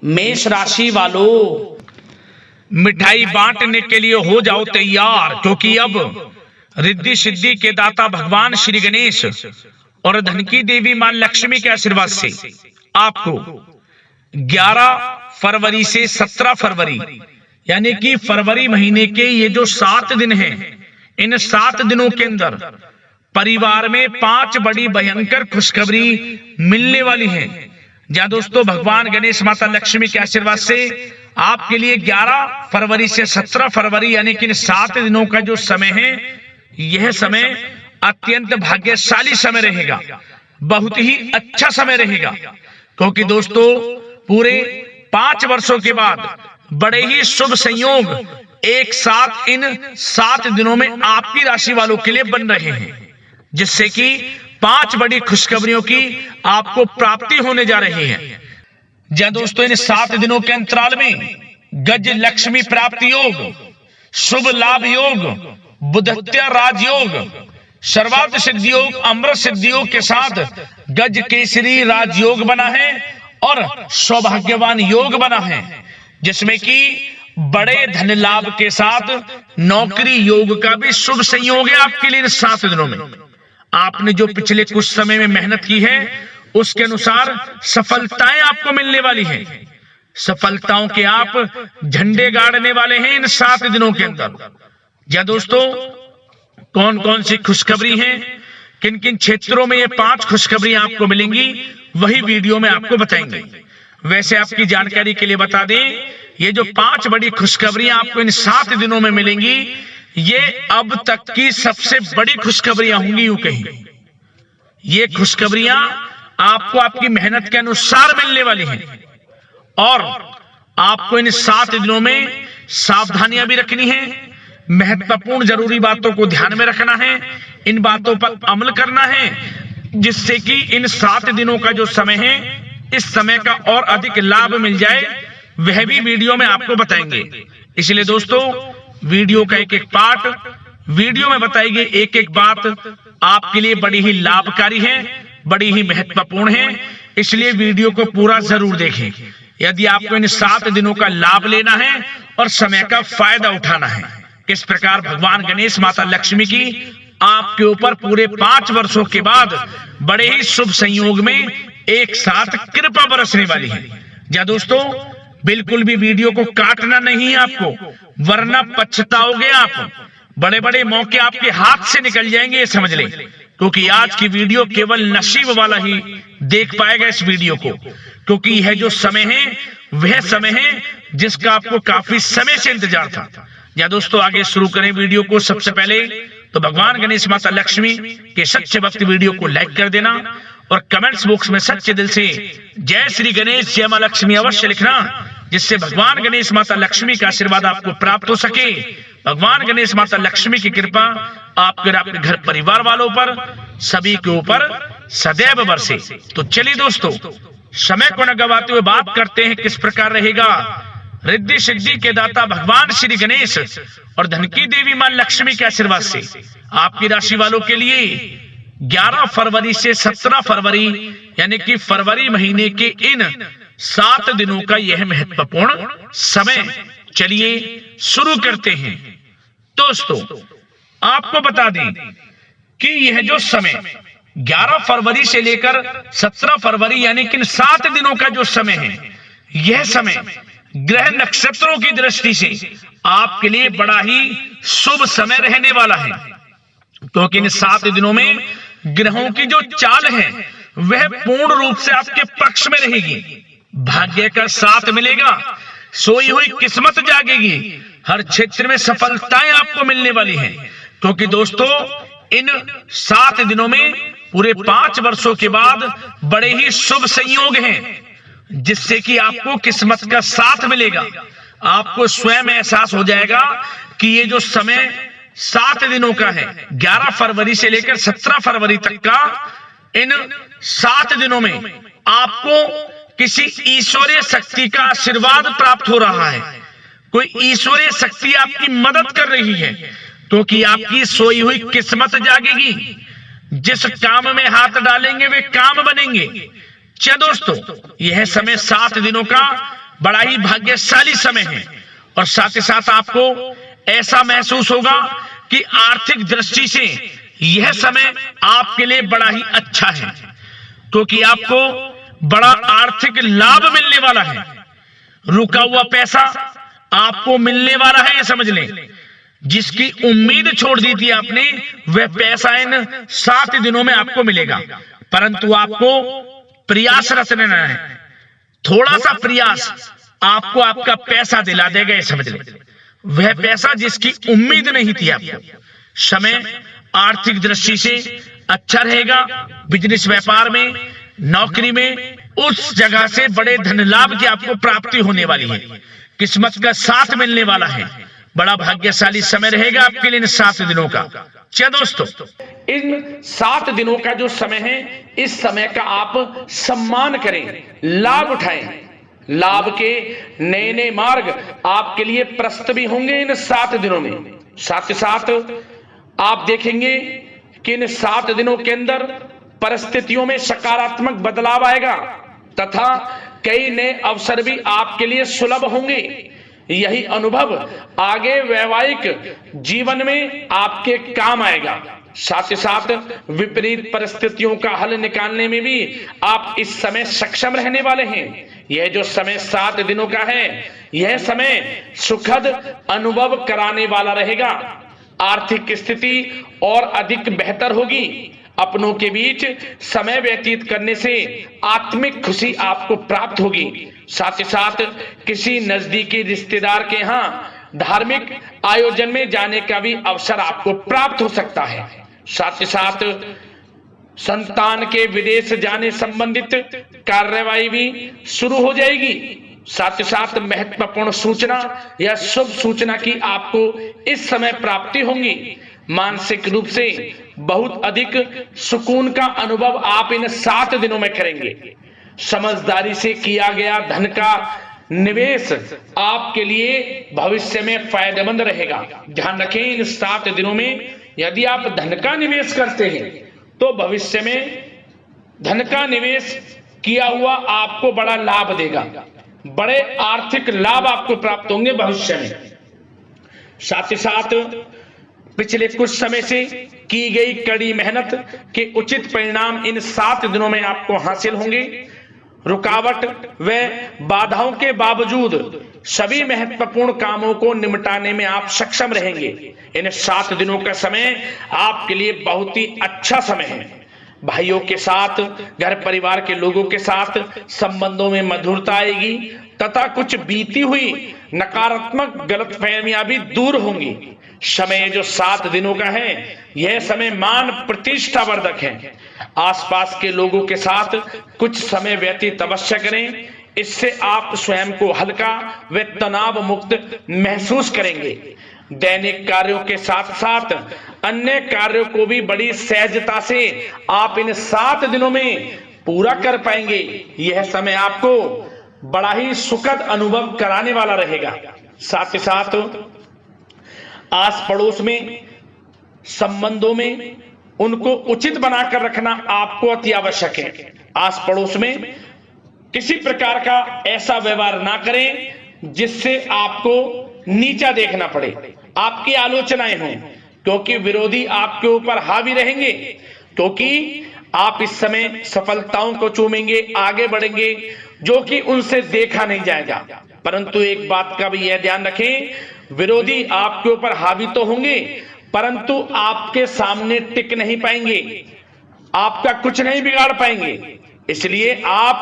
मेष राशि वालों, मिठाई बांटने के लिए हो जाओ तैयार, क्योंकि अब रिद्धि सिद्धि के दाता भगवान श्री गणेश और धन की देवी मां लक्ष्मी के आशीर्वाद से आपको 11 फरवरी से 17 फरवरी यानी कि फरवरी महीने के ये जो 7 दिन हैं, इन 7 दिनों के अंदर परिवार में 5 बड़ी भयंकर खुशखबरी मिलने वाली है। जहां दोस्तों भगवान गणेश माता लक्ष्मी के आशीर्वाद से आपके लिए 11 फरवरी से 17 फरवरी यानी कि इन 7 दिनों का जो समय है, यह समय अत्यंत भाग्यशाली समय रहेगा, बहुत ही अच्छा समय रहेगा, क्योंकि दोस्तों पूरे 5 वर्षों के बाद बड़े ही शुभ संयोग एक साथ इन 7 दिनों में आपकी राशि वालों के लिए बन रहे हैं, जिससे कि 5 बड़ी खुशखबरियों की आपको प्राप्ति होने जा रही है। जहां दोस्तों इन 7 दिनों के अंतराल में गज लक्ष्मी प्राप्ति योग, शुभ लाभ योग, बुधत्या राजयोग, सर्वार्थ सिद्धि योग, अमृत सिद्धि योग के साथ गज केसरी राजयोग बना है और सौभाग्यवान योग बना है, जिसमें कि बड़े धन लाभ के साथ नौकरी योग का भी शुभ संयोग है आपके लिए। 7 दिनों में आपने जो पिछले कुछ समय में मेहनत की है, उसके अनुसार सफलताएं आपको मिलने वाली हैं। सफलताओं के आप झंडे गाड़ने वाले हैं इन 7 दिनों के अंदर। या दोस्तों कौन कौन सी खुशखबरी हैं, किन किन क्षेत्रों में ये 5 खुशखबरियां आपको मिलेंगी, वही वीडियो में आपको बताएंगे। वैसे आपकी जानकारी के लिए बता दें, ये जो 5 बड़ी खुशखबरियां आपको इन 7 दिनों में मिलेंगी, ये अब तक की सबसे बड़ी खुशखबरियां होंगी। यूं कहीं ये खुशखबरियां आपको आपकी मेहनत के अनुसार मिलने वाली हैं और आपको इन 7 दिनों में सावधानियां भी रखनी है, महत्वपूर्ण जरूरी बातों को ध्यान में रखना है, इन बातों पर अमल करना है, जिससे कि इन 7 दिनों का जो समय है, इस समय का और अधिक लाभ मिल जाए, वह भी वीडियो में आपको बताएंगे। इसलिए दोस्तों वीडियो का एक एक पार्ट, वीडियो में बताई गई एक एक बात आपके लिए बड़ी ही लाभकारी है, बड़ी ही महत्वपूर्ण है, इसलिए वीडियो को पूरा जरूर देखें यदि आपको इन 7 दिनों का लाभ लेना है और समय का फायदा उठाना है। किस प्रकार भगवान गणेश माता लक्ष्मी की आपके ऊपर पूरे 5 वर्षों के बाद बड़े ही शुभ संयोग में एक साथ कृपा बरसने वाली है। या दोस्तों बिल्कुल भी वीडियो को काटना नहीं है आपको, वरना पछताओगे आप। बड़े बड़े मौके आपके हाथ से निकल जाएंगे, ये समझ लें, क्योंकि आज की वीडियो केवल नसीब वाला ही देख पाएगा इस वीडियो को, क्योंकि यह जो समय है वह समय है जिसका आपको काफी समय से इंतजार था। या दोस्तों आगे शुरू करें वीडियो को। सबसे पहले तो भगवान गणेश माता लक्ष्मी के सच्चे भक्त वीडियो को लाइक कर देना और कमेंट्स बॉक्स में सच्चे दिल से जय श्री गणेश जय मां लक्ष्मी अवश्य लिखना, जिससे भगवान गणेश माता लक्ष्मी का आशीर्वाद आपको प्राप्त हो सके, भगवान गणेश माता लक्ष्मी की कृपा आपके आपके घर परिवार वालों पर सभी के ऊपर सदैव बरसे। तो चलिए दोस्तों समय को न गवाते हुए बात करते हैं किस प्रकार रहेगा रिद्धि सिद्धि के दाता भगवान श्री गणेश और धन की देवी मां लक्ष्मी के आशीर्वाद से आपकी राशि वालों के लिए 11 फरवरी से 17 फरवरी यानी कि फरवरी महीने के इन 7 दिनों का यह महत्वपूर्ण समय। चलिए शुरू करते हैं। दोस्तों आपको बता दें कि यह जो समय 11 फरवरी से लेकर 17 फरवरी यानी कि इन 7 दिनों का जो समय है, यह समय ग्रह नक्षत्रों की दृष्टि से आपके लिए बड़ा ही शुभ समय रहने वाला है, क्योंकि इन 7 दिनों में ग्रहों की जो चाल है वह पूर्ण रूप से आपके पक्ष में रहेगी। भाग्य का साथ मिलेगा, सोई हुई किस्मत जागेगी, हर क्षेत्र में सफलताएं आपको मिलने वाली हैं, क्योंकि दोस्तों इन 7 दिनों में पूरे 5 वर्षों के बाद बड़े ही शुभ संयोग हैं, जिससे कि आपको किस्मत का साथ मिलेगा। आपको स्वयं एहसास हो जाएगा कि ये जो समय 7 दिनों का है, 11 फरवरी से लेकर 17 फरवरी तक का, इन 7 दिनों में आपको किसी ईश्वरीय शक्ति का आशीर्वाद प्राप्त हो रहा है। कोई ईश्वरीय शक्ति आपकी मदद कर रही है, क्योंकि आपकी सोई हुई किस्मत जागेगी। जिस काम में हाथ डालेंगे वे काम बनेंगे। दोस्तों यह समय 7 दिनों का बड़ा ही भाग्यशाली समय है। और साथ ही साथ आपको ऐसा महसूस होगा कि आर्थिक दृष्टि से यह समय आपके लिए बड़ा ही अच्छा है, क्योंकि आपको बड़ा आर्थिक लाभ मिलने वाला है। रुका हुआ पैसा आपको मिलने वाला है, ये समझ लें। जिसकी उम्मीद छोड़ दी थी आपने, वह पैसा इन 7 दिनों में आपको मिलेगा, परंतु आपको प्रयासरत रहना है। थोड़ा सा प्रयास आपको आपका पैसा दिला देगा, ये समझ लें। वह पैसा जिसकी उम्मीद नहीं थी आपको। समय आर्थिक दृष्टि से अच्छा रहेगा। बिजनेस व्यापार में, नौकरी में, उस जगह से बड़े धन लाभ की आपको प्राप्ति होने वाली है। किस्मत का साथ मिलने वाला है। बड़ा भाग्यशाली समय रहेगा आपके लिए इन 7 दिनों का। क्या दोस्तों, इन 7 दिनों का जो समय है, इस समय का आप सम्मान करें, लाभ उठाएं। लाभ के नए नए मार्ग आपके लिए प्रशस्त भी होंगे इन 7 दिनों में। साथ ही साथ आप देखेंगे कि इन 7 दिनों के अंदर परिस्थितियों में सकारात्मक बदलाव आएगा तथा कई नए अवसर भी आपके लिए सुलभ होंगे। यही अनुभव आगे वैवाहिक जीवन में आपके काम आएगा। साथ ही साथ विपरीत परिस्थितियों का हल निकालने में भी आप इस समय सक्षम रहने वाले हैं। यह जो समय 7 दिनों का है, यह समय सुखद अनुभव कराने वाला रहेगा। आर्थिक स्थिति और अधिक बेहतर होगी। अपनों के बीच समय व्यतीत करने से आत्मिक खुशी आपको प्राप्त होगी। साथ ही साथ किसी नजदीकी रिश्तेदार के यहाँ धार्मिक आयोजन में जाने का भी अवसर आपको प्राप्त हो सकता है। साथ ही साथ संतान के विदेश जाने संबंधित कार्यवाही भी शुरू हो जाएगी। साथ ही साथ महत्वपूर्ण सूचना या शुभ सूचना की आपको इस समय प्राप्ति होंगी। मानसिक रूप से बहुत अधिक सुकून का अनुभव आप इन 7 दिनों में करेंगे। समझदारी से किया गया धन का निवेश आपके लिए भविष्य में फायदेमंद रहेगा। ध्यान रखें, इन 7 दिनों में यदि आप धन का निवेश करते हैं तो भविष्य में धन का निवेश किया हुआ आपको बड़ा लाभ देगा। बड़े आर्थिक लाभ आपको प्राप्त होंगे भविष्य में। साथ ही साथ पिछले कुछ समय से की गई कड़ी मेहनत के उचित परिणाम इन 7 दिनों में आपको हासिल होंगे। रुकावट व बाधाओं के बावजूद सभी महत्वपूर्ण कामों को निपटाने में आप सक्षम रहेंगे। इन 7 दिनों का समय आपके लिए बहुत ही अच्छा समय है। भाइयों के साथ, घर परिवार के लोगों के साथ संबंधों में मधुरता आएगी तथा कुछ बीती हुई नकारात्मक गलतफहमियां भी दूर होंगी। समय जो 7 दिनों का है, यह समय मान प्रतिष्ठा वर्धक है। आसपास के लोगों के साथ कुछ समय व्यतीत अवश्य करें। इससे आप स्वयं को हल्का व तनाव मुक्त महसूस करेंगे। दैनिक कार्यों के साथ साथ अन्य कार्यों को भी बड़ी सहजता से आप इन 7 दिनों में पूरा कर पाएंगे। यह समय आपको बड़ा ही सुखद अनुभव कराने वाला रहेगा। साथ ही साथ आस पड़ोस में संबंधों में उनको उचित बनाकर रखना आपको अति आवश्यक है। आस पड़ोस में किसी प्रकार का ऐसा व्यवहार ना करें जिससे आपको नीचा देखना पड़े, आपकी आलोचनाएं हों, क्योंकि विरोधी आपके ऊपर हावी रहेंगे। क्योंकि आप इस समय सफलताओं को चूमेंगे, आगे बढ़ेंगे, जो कि उनसे देखा नहीं जाएगा। परंतु एक बात का भी यह ध्यान रखें, विरोधी आपके ऊपर हावी तो होंगे परंतु आपके सामने टिक नहीं पाएंगे, आपका कुछ नहीं बिगाड़ पाएंगे। इसलिए आप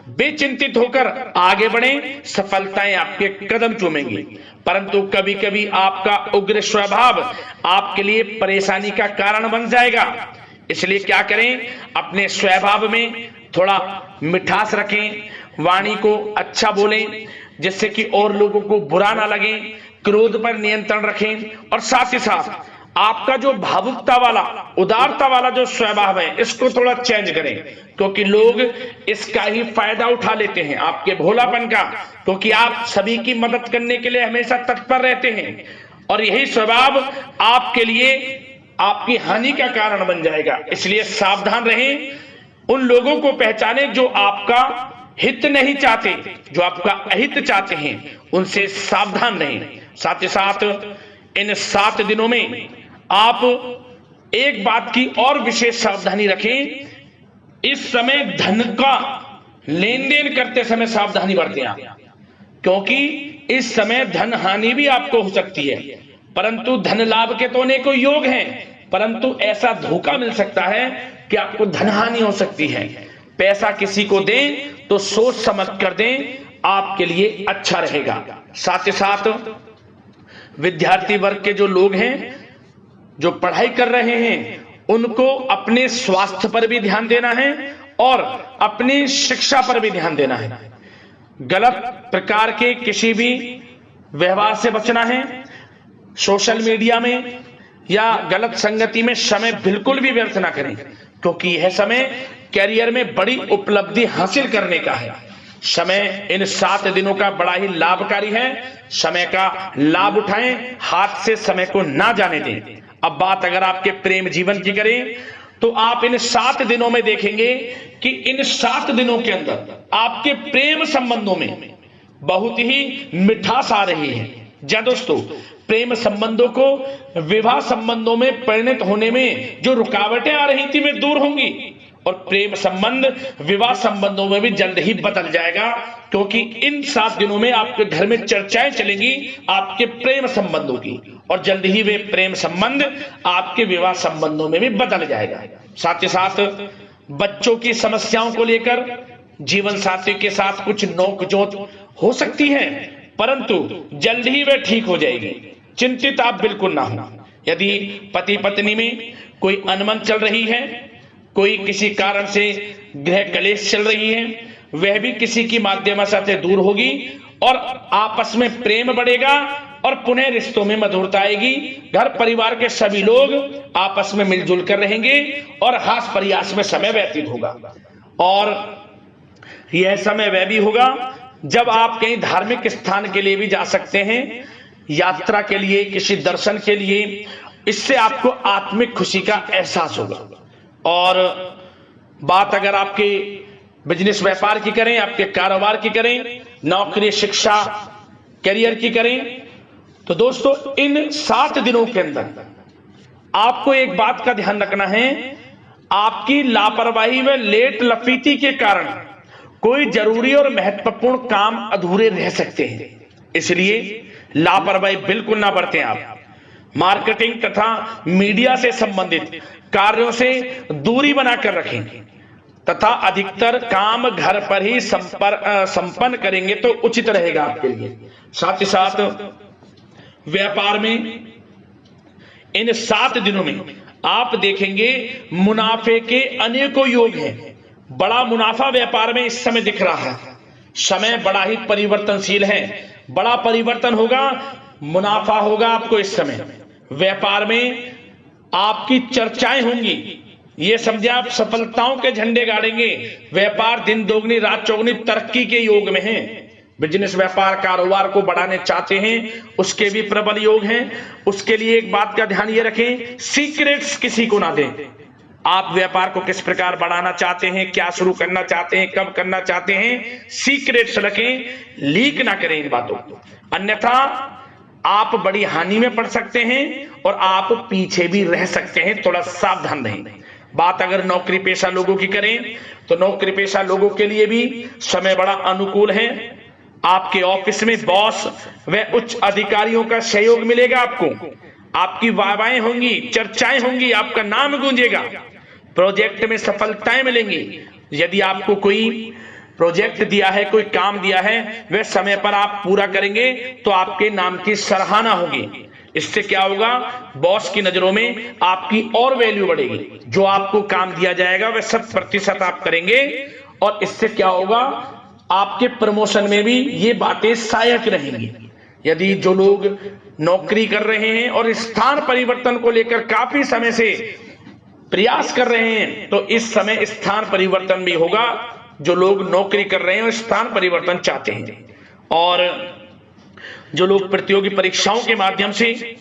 बेचिंतित होकर आगे बढ़ें, सफलताएं आपके कदम चूमेंगी। परंतु कभी कभी आपका उग्र स्वभाव आपके लिए परेशानी का कारण बन जाएगा। इसलिए क्या करें, अपने स्वभाव में थोड़ा मिठास रखें, वाणी को अच्छा बोलें जिससे कि और लोगों को बुरा ना लगे, क्रोध पर नियंत्रण रखें। और साथ ही साथ आपका जो भावुकता वाला, उदारता वाला जो स्वभाव है, इसको थोड़ा चेंज करें, क्योंकि लोग इसका ही फायदा उठा लेते हैं, आपके भोलापन का, क्योंकि आप सभी की मदद करने के लिए हमेशा तत्पर रहते हैं। और यही स्वभाव आपके लिए आपकी हानि का कारण बन जाएगा। इसलिए सावधान रहें, उन लोगों को पहचानें जो आपका हित नहीं चाहते, जो आपका अहित चाहते हैं, उनसे सावधान रहें। साथ ही साथ इन 7 दिनों में आप एक बात की और विशेष सावधानी रखें, इस समय धन का लेन देन करते समय सावधानी बरतें आप, क्योंकि इस समय धन हानि भी आपको हो सकती है, परंतु धन लाभ के तो अनेकों योग हैं, परंतु ऐसा धोखा मिल सकता है कि आपको धन हानि हो सकती है। पैसा किसी को दें तो सोच समझ कर दें, आपके लिए अच्छा रहेगा। साथ ही साथ विद्यार्थी वर्ग के जो लोग हैं, जो पढ़ाई कर रहे हैं, उनको अपने स्वास्थ्य पर भी ध्यान देना है और अपनी शिक्षा पर भी ध्यान देना है। गलत प्रकार के किसी भी व्यवहार से बचना है। सोशल मीडिया में या गलत संगति में समय बिल्कुल भी व्यर्थ ना करें, क्योंकि यह समय कैरियर में बड़ी उपलब्धि हासिल करने का है। समय इन 7 दिनों का बड़ा ही लाभकारी है। समय का लाभ उठाएं, हाथ से समय को ना जाने दें। अब बात अगर आपके प्रेम जीवन की करें, तो आप इन 7 दिनों में देखेंगे कि इन 7 दिनों के अंदर आपके प्रेम संबंधों में बहुत ही मिठास आ रही है। जी दोस्तों, प्रेम संबंधों को विवाह संबंधों में परिणत होने में जो रुकावटें आ रही थी, वे दूर होंगी और प्रेम संबंध विवाह संबंधों में भी जल्द ही बदल जाएगा, क्योंकि इन 7 दिनों में आपके घर में चर्चाएं चलेंगी आपके प्रेम संबंधों की, और जल्द ही वे प्रेम संबंध आपके विवाह संबंधों में भी बदल जाएगा। साथ ही साथ बच्चों की समस्याओं को लेकर जीवन साथी के साथ कुछ नोकझोंक हो सकती है, परंतु जल्द ही वे ठीक हो जाएगी। चिंतित आप बिल्कुल ना हो। यदि पति पत्नी में कोई अनबन चल रही है, कोई किसी कारण से गृह कलेश चल रही है, वह भी किसी की माध्यम से दूर होगी और आपस में प्रेम बढ़ेगा और पुनः रिश्तों में मधुरता आएगी। घर परिवार के सभी लोग आपस में मिलजुल कर रहेंगे और हास प्रयास में समय व्यतीत होगा। और यह समय वह भी होगा जब आप कहीं धार्मिक स्थान के लिए भी जा सकते हैं, यात्रा के लिए, किसी दर्शन के लिए। इससे आपको आत्मिक खुशी का एहसास होगा। और बात अगर आपके बिजनेस व्यापार की करें, आपके कारोबार की करें, नौकरी, शिक्षा, करियर की करें, तो दोस्तों इन 7 दिनों के अंदर आपको एक बात का ध्यान रखना है, आपकी लापरवाही व लेट लफीती के कारण कोई जरूरी और महत्वपूर्ण काम अधूरे रह सकते हैं। इसलिए लापरवाही बिल्कुल ना बरतें आप। मार्केटिंग तथा मीडिया से संबंधित कार्यों से दूरी बनाकर रखें तथा अधिकतर काम घर पर ही संपन्न करेंगे तो उचित रहेगा आपके लिए। साथ ही साथ व्यापार में इन 7 दिनों में आप देखेंगे मुनाफे के अनेकों योग हैं। बड़ा मुनाफा व्यापार में इस समय दिख रहा है। समय बड़ा ही परिवर्तनशील है, बड़ा परिवर्तन होगा, मुनाफा होगा आपको इस समय। व्यापार में आपकी चर्चाएं होंगी, ये समझे आप सफलताओं के झंडे गाड़ेंगे। व्यापार दिन दोगुनी रात चौगुनी तरक्की के योग में है। बिजनेस व्यापार कारोबार को बढ़ाने चाहते हैं, उसके भी प्रबल योग हैं। उसके लिए एक बात का ध्यान ये रखें, सीक्रेट्स किसी को ना दें। आप व्यापार को किस प्रकार बढ़ाना चाहते हैं, क्या शुरू करना चाहते हैं, कब करना चाहते हैं, सीक्रेट्स रखें, लीक ना करें इन बातों को, अन्यथा आप बड़ी हानि में पड़ सकते हैं और आप पीछे भी रह सकते हैं। थोड़ा सावधान रहें। बात अगर नौकरी पेशा लोगों की करें, तो नौकरी पेशा लोगों के लिए भी समय बड़ा अनुकूल है। आपके ऑफिस में बॉस व उच्च अधिकारियों का सहयोग मिलेगा आपको, आपकी वाहवाहें होंगी, चर्चाएं होंगी, आपका नाम गूंजेगा, प्रोजेक्ट में सफलताएं मिलेंगी। यदि आपको कोई प्रोजेक्ट दिया है, कोई काम दिया है, वह समय पर आप पूरा करेंगे तो आपके नाम की सराहना होगी। इससे क्या होगा, बॉस की नजरों में आपकी और वैल्यू बढ़ेगी। जो आपको काम दिया जाएगा वह 100% आप करेंगे और इससे क्या होगा, आपके प्रमोशन में भी ये बातें सहायक रहेंगी। यदि जो लोग नौकरी कर रहे हैं और स्थान परिवर्तन को लेकर काफी समय से प्रयास कर रहे हैं, तो इस समय स्थान परिवर्तन भी होगा। जो लोग नौकरी कर रहे हैं और स्थान परिवर्तन चाहते हैं, और जो लोग प्रतियोगी परीक्षाओं के माध्यम से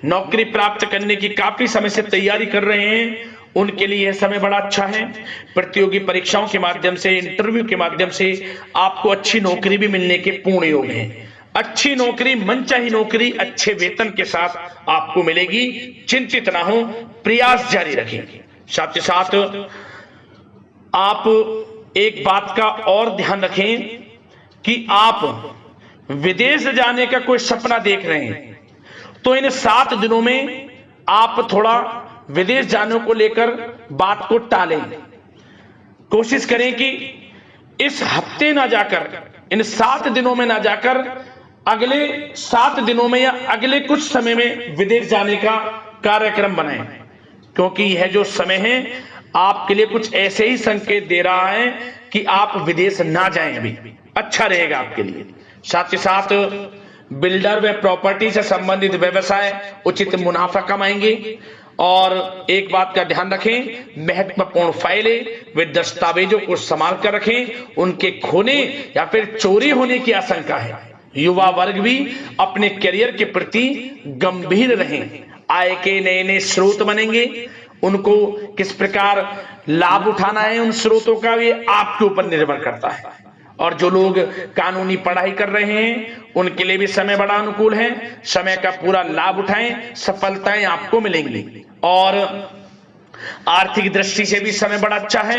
नौकरी प्राप्त करने की काफी समय से तैयारी कर रहे हैं, उनके लिए यह समय बड़ा अच्छा है। प्रतियोगी परीक्षाओं के माध्यम से, इंटरव्यू के माध्यम से आपको अच्छी नौकरी भी मिलने के पूर्ण योग हैं। अच्छी नौकरी, मनचाही नौकरी अच्छे वेतन के साथ आपको मिलेगी। चिंतित ना हो, प्रयास जारी रखें। साथ ही साथ आप एक बात का और ध्यान रखें कि आप विदेश जाने का कोई सपना देख रहे हैं तो इन 7 दिनों में आप थोड़ा विदेश जाने को लेकर बात को टालें। कोशिश करें कि इस हफ्ते ना जाकर, इन 7 दिनों में ना जाकर, अगले 7 दिनों में या अगले कुछ समय में विदेश जाने का कार्यक्रम बनाएं, क्योंकि यह जो समय है आपके लिए कुछ ऐसे ही संकेत दे रहा है कि आप विदेश ना जाएं। अभी अच्छा रहेगा आपके लिए। साथ ही साथ बिल्डर व प्रॉपर्टी से संबंधित व्यवसाय उचित मुनाफा कमाएंगे। और एक बात का ध्यान रखें, महत्वपूर्ण फाइलें व दस्तावेजों को संभाल कर रखें, उनके खोने या फिर चोरी होने की आशंका है। युवा वर्ग भी अपने करियर के प्रति गंभीर रहें। आय के नए नए स्रोत बनेंगे, उनको किस प्रकार लाभ उठाना है उन स्रोतों का, ये आपके ऊपर निर्भर करता है। और जो लोग कानूनी पढ़ाई कर रहे हैं उनके लिए भी समय बड़ा अनुकूल है। समय का पूरा लाभ उठाएं, सफलताएं आपको मिलेंगी। और आर्थिक दृष्टि से भी समय बड़ा अच्छा है।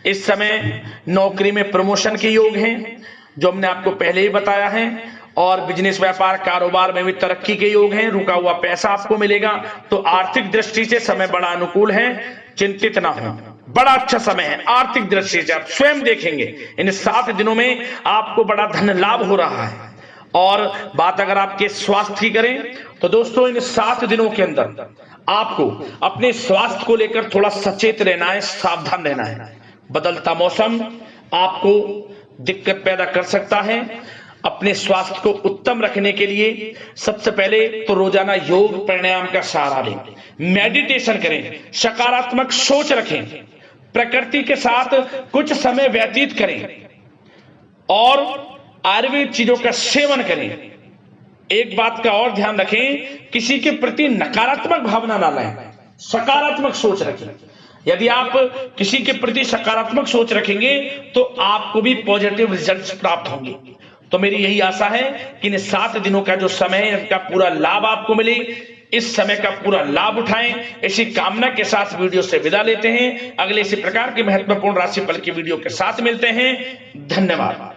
इस समय नौकरी में प्रमोशन के योग हैं, जो हमने आपको पहले ही बताया है। और बिजनेस, व्यापार, कारोबार में भी तरक्की के योग हैं। रुका हुआ पैसा आपको मिलेगा। तो आर्थिक दृष्टि से समय बड़ा अनुकूल है, चिंतित ना हो, बड़ा अच्छा समय है। आर्थिक दृष्टि से आप स्वयं देखेंगे इन 7 दिनों में आपको बड़ा धन लाभ हो रहा है। और बात अगर आपके स्वास्थ्य की करें तो दोस्तों, इन 7 दिनों के अंदर आपको अपने स्वास्थ्य को लेकर थोड़ा सचेत रहना है, सावधान रहना है। बदलता मौसम आपको दिक्कत पैदा कर सकता है। अपने स्वास्थ्य को उत्तम रखने के लिए सबसे पहले तो रोजाना योग प्राणायाम का सहारा लें, मेडिटेशन करें, सकारात्मक सोच रखें, प्रकृति के साथ कुछ समय व्यतीत करें और आयुर्वेद चीजों का सेवन करें। एक बात का और ध्यान रखें, किसी के प्रति नकारात्मक भावना ना लाएं, सकारात्मक सोच रखें। यदि आप किसी के प्रति सकारात्मक सोच रखेंगे तो आपको भी पॉजिटिव रिजल्ट्स प्राप्त होंगे। तो मेरी यही आशा है कि इन 7 दिनों का जो समय है इसका पूरा लाभ आपको मिले। इस समय का पूरा लाभ उठाएं, इसी कामना के साथ वीडियो से विदा लेते हैं। अगले इसी प्रकार के महत्वपूर्ण राशिफल की वीडियो के साथ मिलते हैं। धन्यवाद।